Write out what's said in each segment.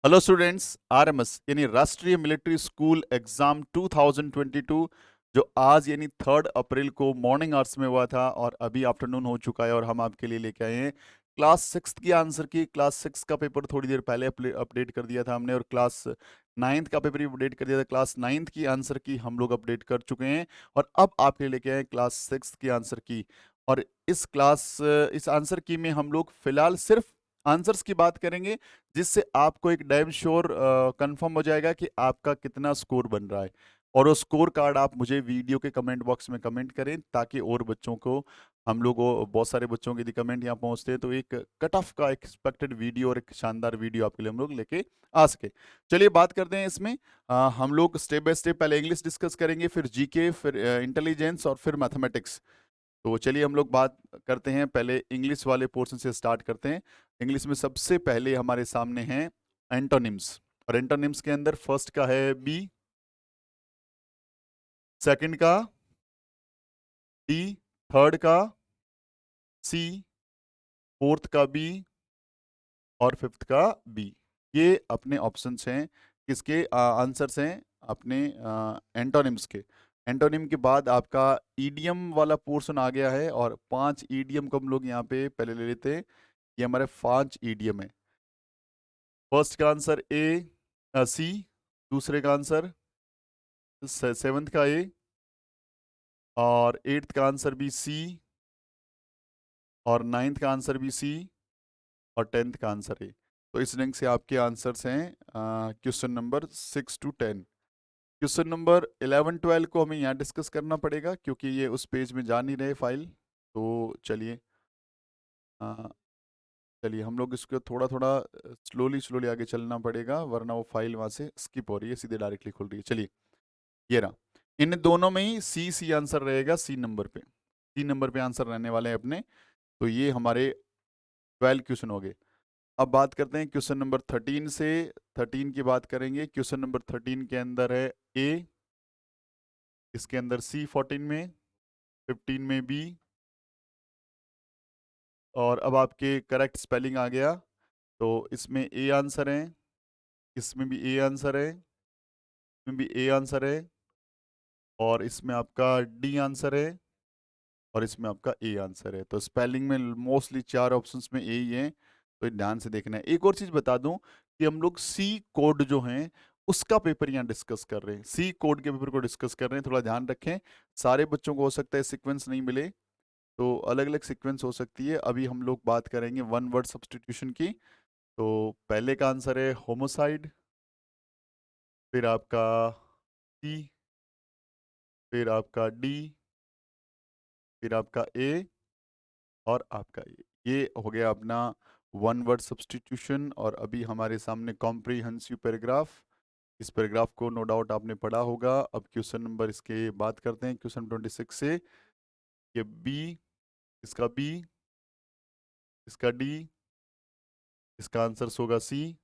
Hello students, RMS यानी राष्ट्रीय military school exam 2022 जो आज यानी 3 अप्रैल को मॉर्निंग आवर्स में हुआ था और अभी आफ्टरनून हो चुका है और हम आपके लिए लेके आए हैं क्लास 6 की आंसर की। क्लास 6 का पेपर थोड़ी देर पहले अपडेट कर दिया था हमने और क्लास 9th का पेपर भी अपडेट कर दिया था। क्लास 9th की आंसर की हम लोग अपडेट कर चुके हैं और अब आपके लिए लेके आए हैं क्लास 6 की आंसर की। और इस आंसर की में हम लोग फिलहाल सिर्फ आंसर्स की बात करेंगे, जिससे आपको एक डैम श्योर कंफर्म हो जाएगा कि आपका कितना स्कोर बन रहा है। और वो स्कोर कार्ड आप मुझे वीडियो के कमेंट बॉक्स में कमेंट करें, ताकि और बच्चों को हम लोग बहुत सारे बच्चों के यदि कमेंट यहाँ पहुँचते हैं तो एक कट ऑफ का एक्सपेक्टेड वीडियो और एक शानदार वीडियो आपके लिए हम लोग लेके आ सके। चलिए बात करते हैं इसमें। हम लोग स्टेप बाय स्टेप पहले इंग्लिश डिस्कस करेंगे, फिर जीके, फिर इंटेलिजेंस और फिर मैथमेटिक्स। तो चलिए हम लोग बात करते हैं, पहले इंग्लिश वाले पोर्शन से स्टार्ट करते हैं। इंग्लिश में सबसे पहले हमारे सामने हैं एंटोनिम्स, और एंटोनिम्स के अंदर फर्स्ट का है बी, सेकंड का डी, थर्ड का सी, फोर्थ का बी और फिफ्थ का बी। ये अपने ऑप्शंस हैं, किसके आंसर्स हैं अपने एंटोनिम्स के। एंटोनिम के बाद आपका ईडियम वाला पोर्शन आ गया है और 5 ईडियम को हम लोग यहाँ पे पहले ले लेते हैं। ये हमारे 5 ईडियम है। फर्स्ट का आंसर सी, दूसरे का आंसर सेवन्थ का ए, और एट्थ का आंसर भी सी, और नाइन्थ का आंसर भी सी, और 10th का आंसर ए। तो इस रैंक से आपके आंसर्स हैं question number 6 to 10। Question number 11 12 को हमें यहाँ डिस्कस करना पड़ेगा, क्योंकि ये उस पेज में जा नहीं रहे फाइल। तो चलिए चलिए हम लोग इसको थोड़ा थोड़ा स्लोली स्लोली आगे चलना पड़ेगा, वरना वो फाइल वहाँ से स्किप हो रही है, सीधे डायरेक्टली खुल रही है। चलिए ये रहा। इन दोनों में ही सी सी आंसर रहेगा, सी नंबर पे, सी नंबर पे आंसर रहने वाले हैं अपने। तो ये हमारे 12 क्वेश्चन हो गए। अब बात करते हैं क्वेश्चन नंबर 13 से। 13 की बात करेंगे। क्वेश्चन नंबर 13 के अंदर है ए, इसके अंदर सी 14 में, 15 में बी, और अब आपके करेक्ट स्पेलिंग आ गया। तो इसमें ए आंसर है, इसमें भी ए आंसर है, इसमें भी ए आंसर है, और इसमें आपका डी आंसर है, और इसमें आपका ए आंसर है। तो स्पेलिंग में मोस्टली 4 ऑप्शंस में ए ही हैं, तो ये ध्यान से देखना है। एक और चीज़ बता दूं कि हम लोग सी कोड जो हैं उसका पेपर यहाँ डिस्कस कर रहे हैं, सी कोड के पेपर को डिस्कस कर रहे हैं। थोड़ा ध्यान रखें, सारे बच्चों को हो सकता है सीक्वेंस नहीं मिले, तो अलग अलग सीक्वेंस हो सकती है। अभी हम लोग बात करेंगे वन वर्ड सब्सटीट्यूशन की। तो पहले का आंसर है होमोसाइड, फिर आपका सी, फिर आपका डी, फिर आपका ए, और आपका ये हो गया अपना वन वर्ड सब्सटीट्यूशन। और अभी हमारे सामने कॉम्प्रिहेंसिव पैराग्राफ। इस पैराग्राफ को नो डाउट आपने पढ़ा होगा। अब क्वेश्चन नंबर इसके बात करते हैं, क्वेश्चन 26 से। ये बी, इसका बी, इसका डी, इसका आंसर होगा सी,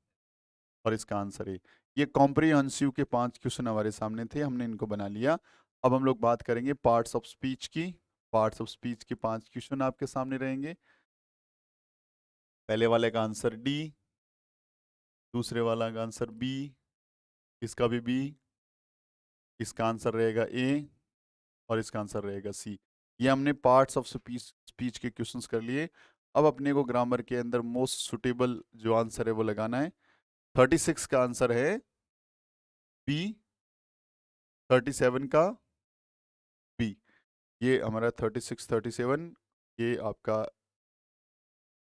और इसका आंसर है। ये कॉम्प्रिहेंसिव के 5 क्वेश्चन हमारे सामने थे, हमने इनको बना लिया। अब हम लोग बात करेंगे पार्ट्स ऑफ स्पीच की। पार्ट्स ऑफ स्पीच के 5 क्वेश्चन आपके सामने रहेंगे। पहले वाले का आंसर डी, दूसरे वाला का आंसर बी, इसका भी बी, इसका आंसर रहेगा ए, और इसका आंसर रहेगा सी। ये हमने पार्ट्स ऑफ स्पीच स्पीच के क्वेश्चंस कर लिए। अब अपने को ग्रामर के अंदर मोस्ट सुटेबल जो आंसर है वो लगाना है। 36 का आंसर है बी, 37 का बी। ये हमारा 36 37 ये आपका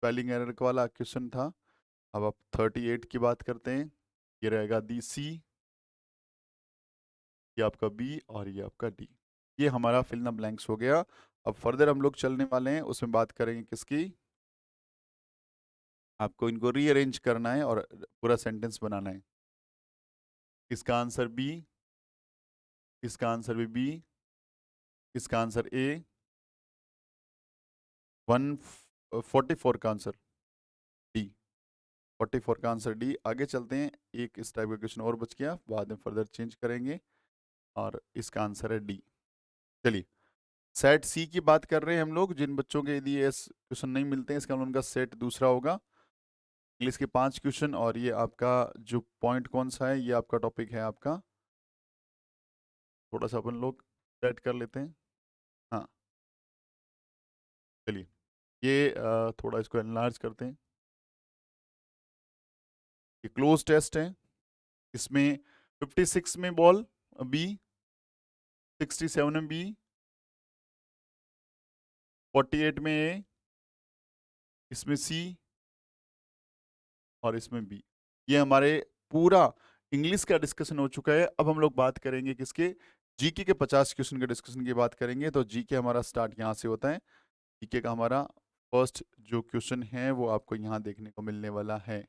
स्पेलिंग एरर वाला क्वेश्चन था। अब आप 38 की बात करते हैं। ये रहेगा दी सी, ये आपका बी, और ये आपका डी। ये हमारा फिल इन द ब्लैंक्स हो गया। अब फर्दर हम लोग चलने वाले हैं, उसमें बात करेंगे किसकी। आपको इनको रीअरेंज करना है और पूरा सेंटेंस बनाना है। इसका आंसर बी, इसका आंसर भी बी, इसका आंसर ए, 144 का आंसर डी, 44 का आंसर डी। आगे चलते हैं, एक इस टाइप का क्वेश्चन और बच गया, बाद में फर्दर चेंज करेंगे, और इसका आंसर है डी। चलिए सेट सी की बात कर रहे हैं हम लोग। जिन बच्चों के यदि ये क्वेश्चन नहीं मिलते हैं, इसका मतलब उनका सेट दूसरा होगा। इंग्लिश के 5 क्वेश्चन, और ये आपका जो पॉइंट कौन सा है, ये आपका टॉपिक है आपका, थोड़ा सा अपन लोग सेट कर लेते हैं। हाँ, चलिए, ये थोड़ा इसको एनलार्ज करते हैं। ये क्लोज टेस्ट है, इसमें 56 में बॉल बी, 67 में बी, 48 में ए, इसमें सी, और इसमें बी। ये हमारे पूरा इंग्लिश का डिस्कशन हो चुका है। अब हम लोग बात करेंगे किसके, जीके के 50 क्वेश्चन के डिस्कशन की बात करेंगे। तो जीके हमारा स्टार्ट यहाँ से होता है। जीके का हमारा फर्स्ट जो क्वेश्चन है वो आपको यहाँ देखने को मिलने वाला है।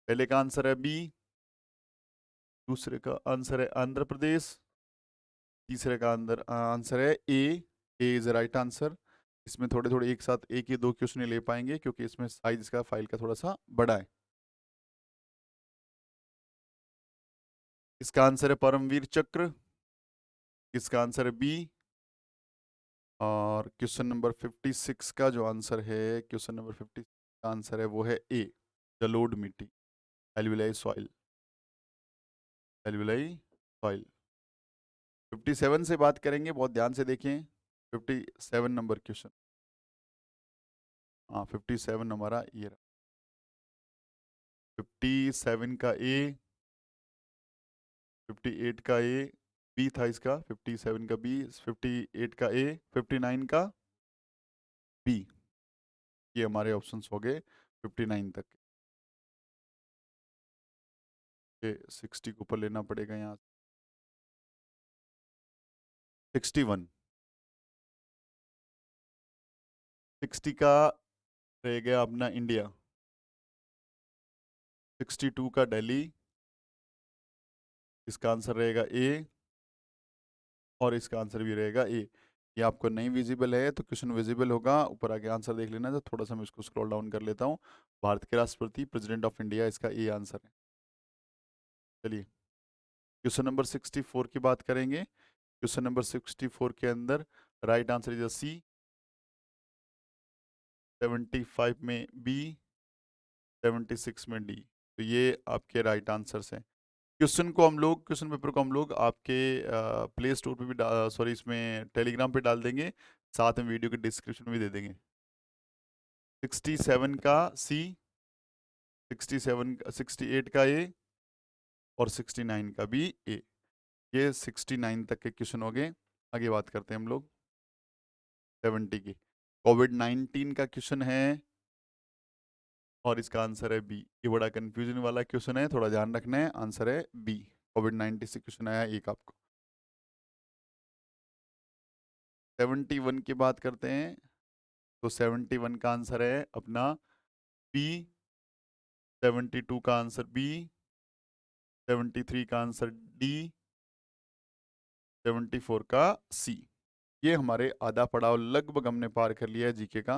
पहले का आंसर है बी, दूसरे का आंसर है आंध्र प्रदेश, तीसरे का अंदर आंसर है ए इज राइट आंसर। इसमें थोड़े थोड़े एक साथ एक ही दो क्वेश्चन ले पाएंगे क्योंकि इसमें साइज इसका फाइल का थोड़ा सा बड़ा है। इसका आंसर है परमवीर चक्र, इसका आंसर है बी। और क्वेश्चन नंबर 56 का जो आंसर है, क्वेश्चन नंबर 50 का आंसर है वो है ए, जलोढ़ मिट्टी, एल्विलाई सॉइल, एल्विलाई सॉइल। 57 से बात करेंगे, बहुत ध्यान से देखें। 57 नंबर क्वेश्चन, हाँ 57 हमारा ये रहा। 57 का ए, 58 का ए, बी था इसका, 57 का बी, 58 का ए, 59 का बी। ये हमारे ऑप्शंस हो गए 59 तक के। 60 को ऊपर लेना पड़ेगा यहाँ। 61, 60 का रह गया अपना इंडिया, 62 का दिल्ली, इसका आंसर रहेगा ए, और इसका आंसर भी रहेगा ए। ये आपको नहीं विजिबल है तो क्वेश्चन विजिबल होगा, ऊपर आगे आंसर देख लेना। तो थोड़ा सा मैं इसको स्क्रॉल डाउन कर लेता हूँ। भारत के राष्ट्रपति, प्रेसिडेंट ऑफ इंडिया, इसका ए आंसर है। चलिए, क्वेश्चन नंबर 64 की बात करेंगे। क्वेश्चन नंबर 64 के अंदर राइट आंसर इज सी, 75 में बी, 76 में डी। तो ये आपके राइट आंसर्स हैं। क्वेश्चन को हम लोग, क्वेश्चन पेपर को हम लोग आपके प्ले स्टोर पे भी, सॉरी इसमें टेलीग्राम पे डाल देंगे, साथ में वीडियो के डिस्क्रिप्शन में भी दे देंगे। 67 का सी, 67 68 का ए, और 69 का भी ए। ये 69 तक के क्वेश्चन हो गए। आगे बात करते हैं हम लोग 70 की। कोविड-19 का क्वेश्चन है, और इसका आंसर है बी। ये बड़ा कंफ्यूजन वाला क्वेश्चन है, थोड़ा ध्यान रखना है। आंसर है बी, कोविड-19 से क्वेश्चन आया एक आपको। 71 की बात करते हैं, तो 71 का आंसर है अपना बी, 72 का आंसर बी, 73 का आंसर डी, 74 का सी। ये हमारे आधा पड़ाव लगभग हमने पार कर लिया है जीके का।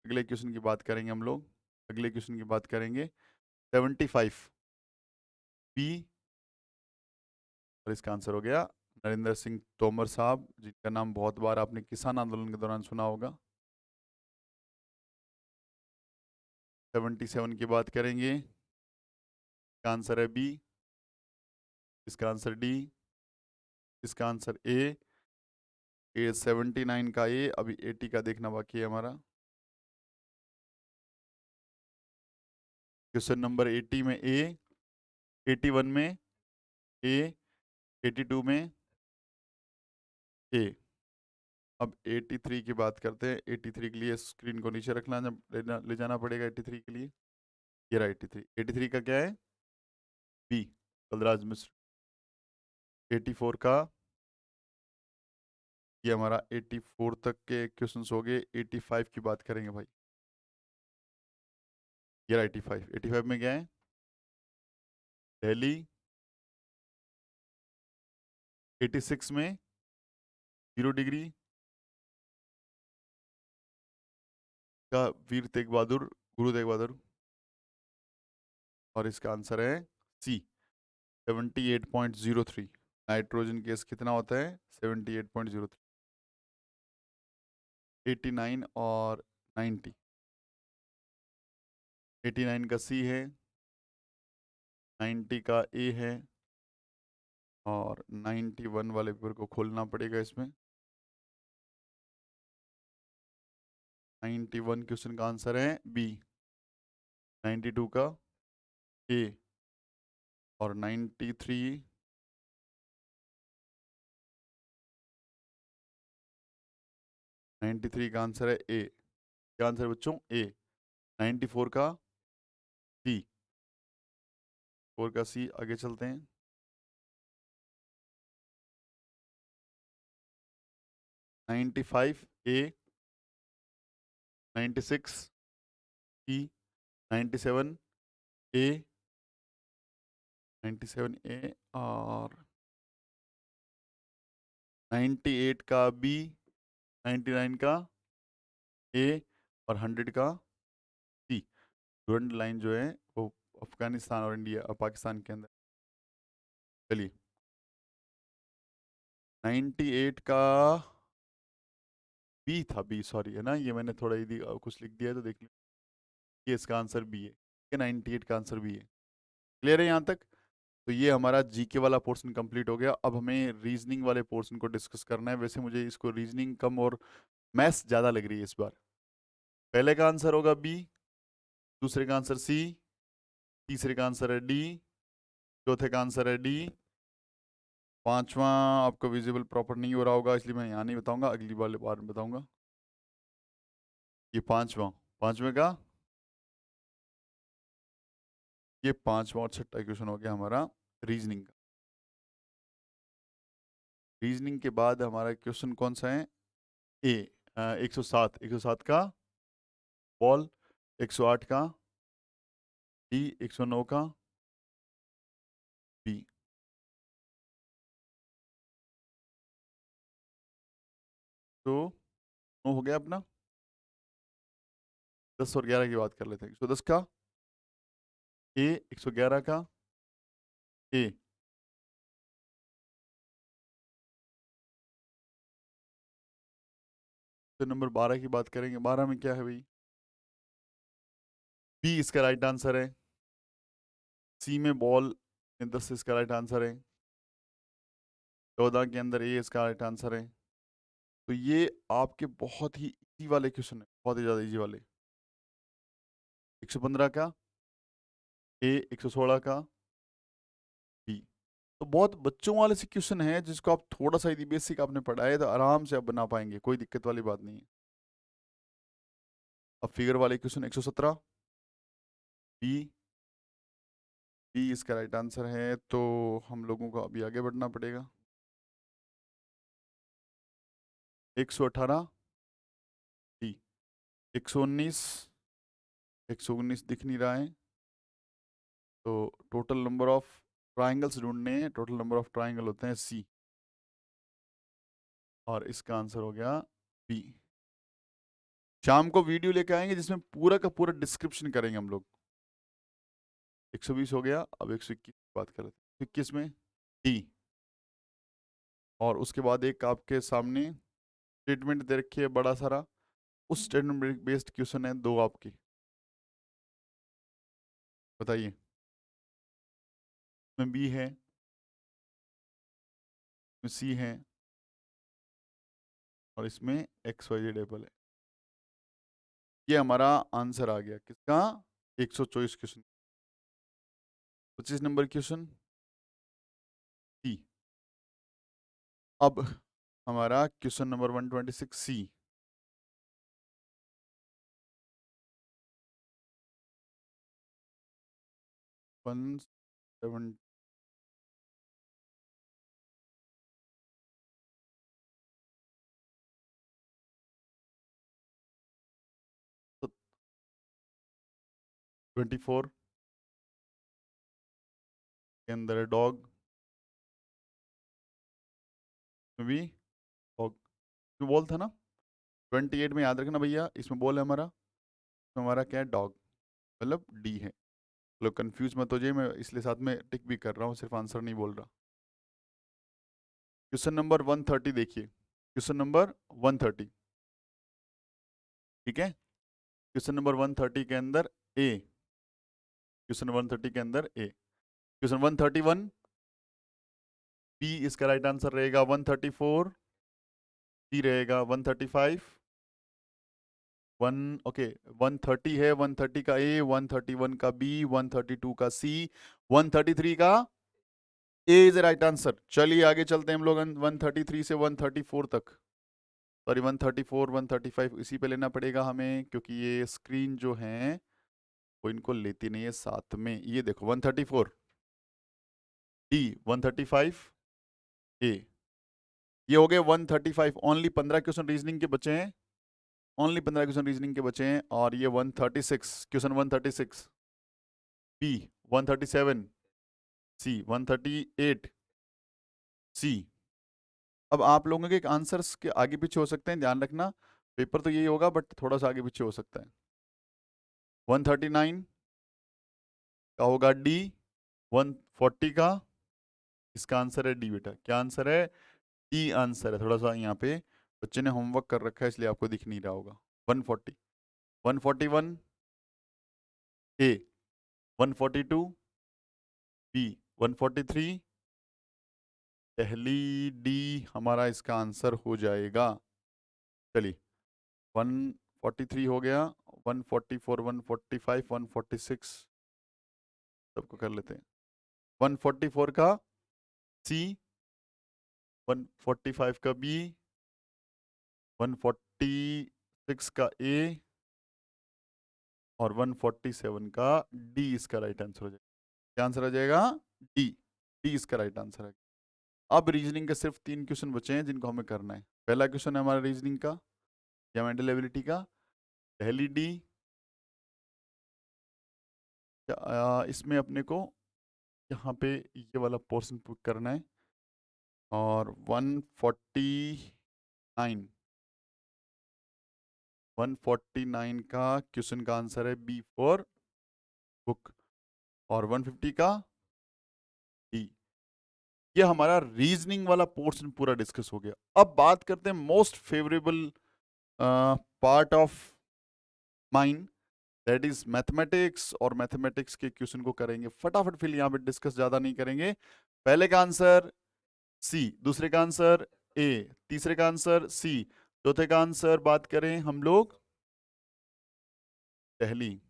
अगले क्वेश्चन की बात करेंगे हम लोग, अगले क्वेश्चन की बात करेंगे 75 बी, और इसका आंसर हो गया नरेंद्र सिंह तोमर साहब, जिनका नाम बहुत बार आपने किसान आंदोलन के दौरान सुना होगा। 77 की बात करेंगे, इसका आंसर है बी, इसका आंसर डी, इसका आंसर ए। 79 का ए, अभी 80 का देखना बाकी है हमारा। क्वेश्चन नंबर 80 में ए, 81 में ए, 82 में ए। अब 83 की बात करते हैं। 83 के लिए स्क्रीन को नीचे रखना, जब ले जाना पड़ेगा 83 के लिए। ये रहा 83। 83 का क्या है, बी, कलराज मिश्र। 84 का, ये हमारा 84 तक के क्वेश्चंस हो गए। 85 की बात करेंगे भाई, ये रहा 85। 85 में क्या है, दिल्ली। 86 में 0 डिग्री का वीर तेग बहादुर, गुरु तेग बहादुर। और इसका आंसर है सी, 78.03। नाइट्रोजन गैस कितना होता है, 78.03। 89 और 90। 89 का सी है, 90 का ए है, और 91 वाले पेपर को खोलना पड़ेगा इसमें। 91 क्वेश्चन का आंसर है बी, 92 का ए, और 93 का आंसर है ए। क्या आंसर है बच्चों? ए। 94 का सी, 4 का सी। आगे चलते हैं। 95 ए, 96 सी, 97 ए, 97 ए, और 98 का बी, 99 का ए, और 100 का सी। स्टूडेंट लाइन जो है वो अफगानिस्तान और इंडिया और पाकिस्तान के अंदर। चलिए, 98 का बी था, बी, सॉरी, है ना, ये मैंने थोड़ा ही कुछ लिख दिया है, तो देख लीजिए। ये इसका आंसर बी है। ये 98 का आंसर बी है। क्लियर है यहाँ तक? तो ये हमारा जीके वाला पोर्शन कंप्लीट हो गया। अब हमें रीजनिंग वाले पोर्शन को डिस्कस करना है। वैसे मुझे इसको रीजनिंग कम और मैथ्स ज़्यादा लग रही है इस बार। पहले का आंसर होगा बी, दूसरे का आंसर सी, तीसरे का आंसर है डी, चौथे का आंसर है डी, पांचवा आपको विजिबल प्रॉपर नहीं हो रहा होगा, इसलिए मैं यहाँ नहीं बताऊंगा, अगली वाले बार में बताऊंगा। ये पांचवा, पांचवे का ये पांचवा और छठा क्वेश्चन हो गया हमारा रीजनिंग का। रीजनिंग के बाद हमारा क्वेश्चन कौन सा है? ए, 107, 107 का बॉल, 108 का डी, 109 का बी। तो 9 हो गया अपना। 10 और 11 की बात कर लेते हैं। 110 का ए, 111 का ए, तो नंबर 12 की बात करेंगे। 12 में क्या है भाई? बी इसका राइट आंसर है। सी में बॉल, 10 इसका राइट आंसर है। 14 के अंदर ए इसका राइट आंसर है। तो ये आपके बहुत ही इजी वाले क्वेश्चन है, बहुत ही ज़्यादा इजी वाले। 115 का ए, 116 का बी। तो बहुत बच्चों वाले से क्वेश्चन है, जिसको आप थोड़ा सा यदि बेसिक आपने पढ़ा है तो आराम से आप बना पाएंगे, कोई दिक्कत वाली बात नहीं है। अब फिगर वाले क्वेश्चन, 117 बी, बी इसका राइट आंसर है। तो हम लोगों को अभी आगे बढ़ना पड़ेगा। 118 डी, 119, 119 दिख नहीं रहा है, तो टोटल नंबर ऑफ ट्राइंगल्स ढूंढने हैं। टोटल नंबर ऑफ ट्राइंगल होते हैं सी, और इसका आंसर हो गया बी। शाम को वीडियो लेके आएंगे जिसमें पूरा का पूरा डिस्क्रिप्शन करेंगे हम लोग। 120 हो गया। अब 121 की बात कर लेते हैं। 21 में डी, और उसके बाद एक आपके सामने स्टेटमेंट दे रखी है बड़ा सारा, उस स्टेटमेंट बेस्ड क्वेश्चन है दो आपकी। बताइए। इसमें बी है, इसमें सी है, और इसमें एक्स वाई जेड एबल है। ये हमारा आंसर आ गया किसका? 124 क्वेश्चन। 25 नंबर क्वेश्चन सी। अब हमारा क्वेश्चन नंबर 126 सी। 170, 24 के अंदर है डॉग, में भी डॉग, इसमें बॉल था ना। 28 में याद रखना भैया, इसमें बॉल है हमारा, इसमें हमारा क्या है? डॉग, मतलब डी है। लोग कंफ्यूज मत हो जाइए, मैं इसलिए साथ में टिक भी कर रहा हूँ, सिर्फ आंसर नहीं बोल रहा। क्वेश्चन नंबर 130 देखिए। क्वेश्चन नंबर 130, ठीक है। क्वेश्चन नंबर 130 के अंदर ए, क्वेश्चन 130 के अंदर ए। क्वेश्चन 131 बी इसका राइट आंसर रहेगा। 134 सी रहेगा। 135 ओके 130 है, 130 का ए, 131 का बी, 132 का सी, 133 का ए इज राइट आंसर। चलिए आगे चलते हैं हम लोग 133 से 134 तक। सॉरी 134 135 इसी पे लेना पड़ेगा हमें, क्योंकि ये स्क्रीन जो है वो इनको लेती नहीं है साथ में। ये देखो 134 डी, 135 ए, ये हो गए 135। ओनली 15 क्वेश्चन रीजनिंग के बचे हैं, ओनली 15 क्वेश्चन रीजनिंग के बचे हैं। और ये 136 क्वेश्चन 136 बी, 137 सी, 138 सी। अब आप लोगों के आंसर्स के आगे पीछे हो सकते हैं, ध्यान रखना। पेपर तो यही होगा बट थोड़ा सा आगे पीछे हो सकता है। 139 का होगा डी, 140 का इसका आंसर है डी। बेटा क्या आंसर है? डी आंसर है। थोड़ा सा यहाँ पे बच्चे ने होमवर्क कर रखा है इसलिए आपको दिख नहीं रहा होगा। 140 141 ए, 142 बी, 143 पहली डी हमारा इसका आंसर हो जाएगा। चलिए 143 हो गया, 144 145 146 सबको कर लेते हैं। 144 का सी, 145 का बी, 146 का ए और 147 का डी इसका राइट आंसर हो जाएगा। क्या आंसर आ जाएगा? डी। डी इसका राइट आंसर है। अब रीजनिंग के सिर्फ 3 क्वेश्चन बचे हैं जिनको हमें करना है। पहला क्वेश्चन है हमारा रीजनिंग का या मेंटल एबिलिटी का, पहली डी। इसमें अपने को यहाँ पे ये वाला पोर्शन करना है। और 149 का क्वेश्चन का आंसर है बी फॉर बुक। और 150 का डी। ये हमारा रीजनिंग वाला पोर्शन पूरा डिस्कस हो गया। अब बात करते हैं most favourable part of mind, that is mathematics. और मैथमेटिक्स के क्वेश्चन को करेंगे फटाफट, फिर यहाँ पे डिस्कस ज्यादा नहीं करेंगे। पहले का आंसर सी, दूसरे का आंसर ए, तीसरे का आंसर सी, चौथे का आंसर बात करें हम लोग पहली,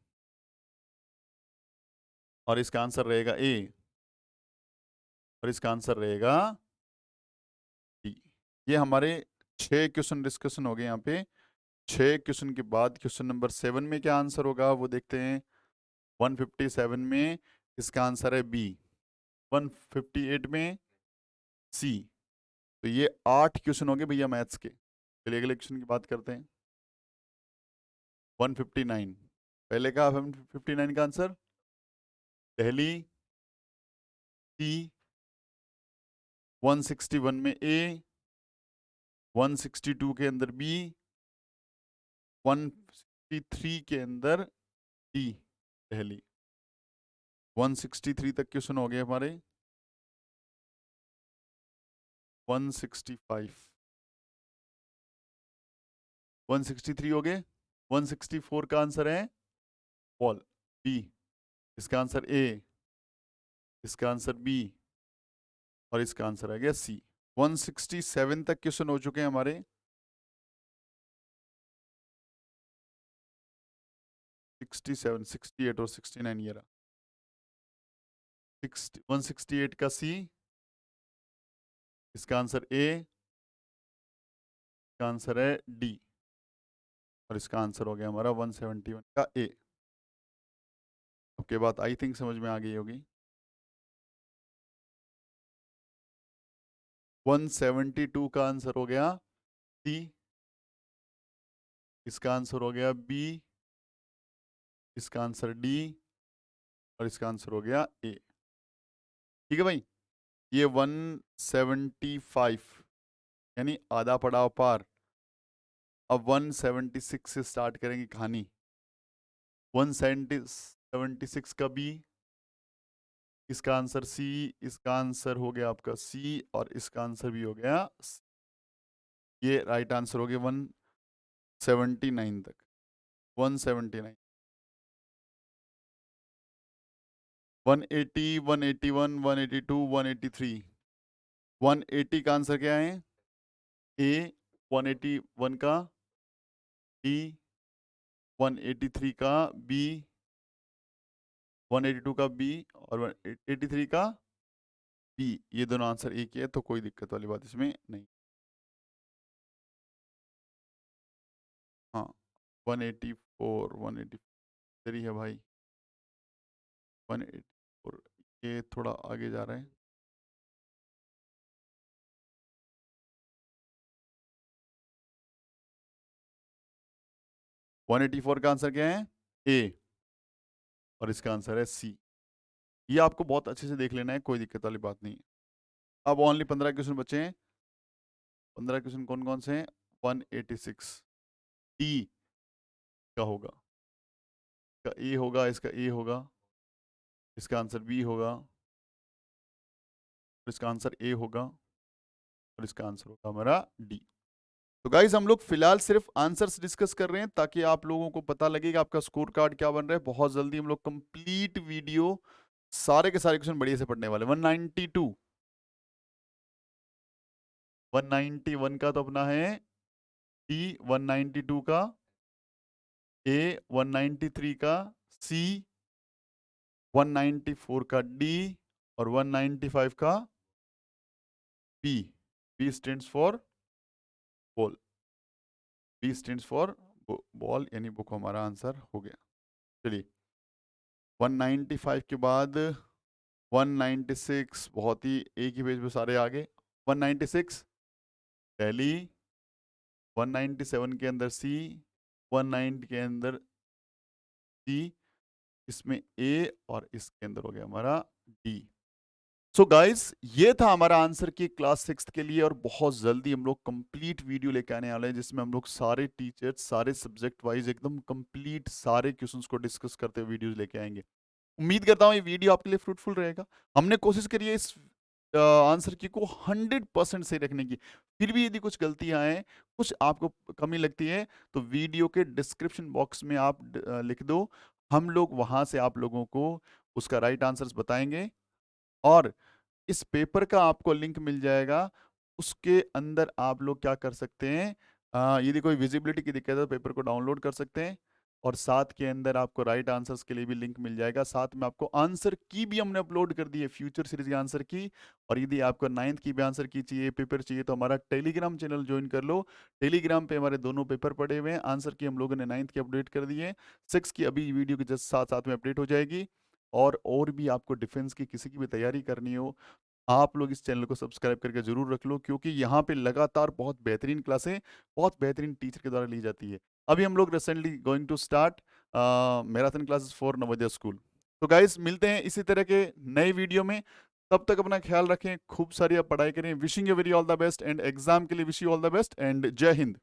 और इसका आंसर रहेगा ए, और इसका आंसर रहेगा डी। ये हमारे 6 क्वेश्चन डिस्कशन हो गए यहाँ पे। 6 क्वेश्चन के बाद क्वेश्चन नंबर 7 में क्या आंसर होगा वो देखते हैं। 157 में इसका आंसर है बी, 158 में सी। तो ये 8 क्वेश्चन हो गए भैया मैथ्स के। चलिए अगले क्वेश्चन की बात करते हैं। 159 पहले का 159 का आंसर पहली सी, 161 में ए, 162 के अंदर बी, 163 के अंदर डी पहली। 163 तक क्वेश्चन हो गए हमारे। 165 163 हो गए। 164 का आंसर है पॉल बी, इसका आंसर ए, इसका आंसर बी और इसका आंसर आ गया सी। 167 तक क्वेश्चन हो चुके हैं हमारे। 67 68 और 69 ये रहा। 168 का सी, इसका आंसर ए, इसका आंसर है डी और इसका आंसर हो गया हमारा 171 का ए। आपके बात आई थिंक समझ में आ गई होगी। 172 का आंसर हो गया सी, इसका आंसर हो गया बी, इसका आंसर डी और इसका आंसर हो गया ए। ठीक है भाई। ये 175 यानी आधा पड़ाव पार। अब 176 से स्टार्ट करेंगे कहानी। 176 का बी, इसका आंसर सी, इसका आंसर हो गया आपका सी और इसका आंसर भी हो गया C। ये राइट आंसर हो गया 179 तक। 179 180, 181, 182, 183। 180 का आंसर क्या है? ए। 181 का डी। 183 का बी। 182 का बी और 183 का बी। ये दोनों आंसर एक ही है, तो कोई दिक्कत वाली बात इसमें नहीं। हाँ, 184, 183 है भाई। 184, ये थोड़ा आगे जा रहे हैं। वन एटी फोर का आंसर क्या है? ए। और इसका आंसर है सी। ये आपको बहुत अच्छे से देख लेना है, कोई दिक्कत वाली बात नहीं। अब ओनली 15 क्वेश्चन बचे हैं। 15 क्वेश्चन कौन कौन से हैं? 186 डी का होगा। इसका ए होगा, इसका ए होगा, इसका आंसर बी होगा, इसका आंसर ए होगा, और इसका आंसर होगा हमारा डी। तो गाइज हम लोग फिलहाल सिर्फ आंसर्स डिस्कस कर रहे हैं ताकि आप लोगों को पता लगेगा आपका स्कोर कार्ड क्या बन रहा है। बहुत जल्दी हम लोग कंप्लीट वीडियो सारे के सारे क्वेश्चन बढ़िया से पढ़ने वाले। 192, 191 का तो अपना है डी, 192 का ए, 193 का सी, 194 का डी और 195 का B. B stands for ball. B stands for ball, यानी बुक हमारा आंसर हो गया। चलिए 195 के बाद 196, बहुत ही एक ही पेज पे सारे आगे। 196 दिल्ली, 197 के अंदर सी, 190 के अंदर सी, इसमें ए और इसके अंदर हो गया हमारा डी। सो गाइस, ये था हमारा आंसर की क्लास 6 के लिए। और बहुत जल्दी हम लोग कंप्लीट वीडियो लेके आने वाले हैं जिसमें हम लोग सारे टीचर्स सारे सब्जेक्ट वाइज एकदम कंप्लीट सारे क्वेश्चंस को डिस्कस करते हुए वीडियोस लेके आएंगे। उम्मीद करता हूँ ये वीडियो आपके लिए फ्रूटफुल रहेगा। हमने कोशिश करी है इस आंसर की को 100% सही रखने की। फिर भी यदि कुछ गलतियां हैं, कुछ आपको कमी लगती है, तो वीडियो के डिस्क्रिप्शन बॉक्स में आप लिख दो। हम लोग वहां से आप लोगों को उसका राइट आंसर्स बताएंगे। और इस पेपर का आपको लिंक मिल जाएगा, उसके अंदर आप लोग क्या कर सकते हैं, यदि कोई विजिबिलिटी की दिक्कत है तो पेपर को डाउनलोड कर सकते हैं। और साथ के अंदर आपको राइट आंसर्स के लिए भी लिंक मिल जाएगा। साथ में आपको आंसर की भी हमने अपलोड कर दी है, फ्यूचर सीरीज के आंसर की। और यदि आपको 9th की भी आंसर की चाहिए, पेपर चाहिए, तो हमारा टेलीग्राम चैनल ज्वाइन कर लो। टेलीग्राम पे हमारे दोनों पेपर पड़े हुए हैं। आंसर की हम लोगों ने 9th की अपडेट कर दी है, 6 की अभी वीडियो के जस्ट साथ साथ में अपडेट हो जाएगी। और भी आपको डिफेंस की किसी की भी तैयारी करनी हो, आप लोग इस चैनल को सब्सक्राइब करके जरूर रख लो, क्योंकि यहाँ पे लगातार बहुत बेहतरीन क्लासें बहुत बेहतरीन टीचर के द्वारा ली जाती है। अभी हम लोग recently going to start marathon classes for Navodaya school. तो गाइस, मिलते हैं इसी तरह के नए वीडियो में। तब तक अपना ख्याल रखें, खूब सारी आप पढ़ाई करें। Wishing you very all the best, and exam के लिए wish you all the best, and जय हिंद।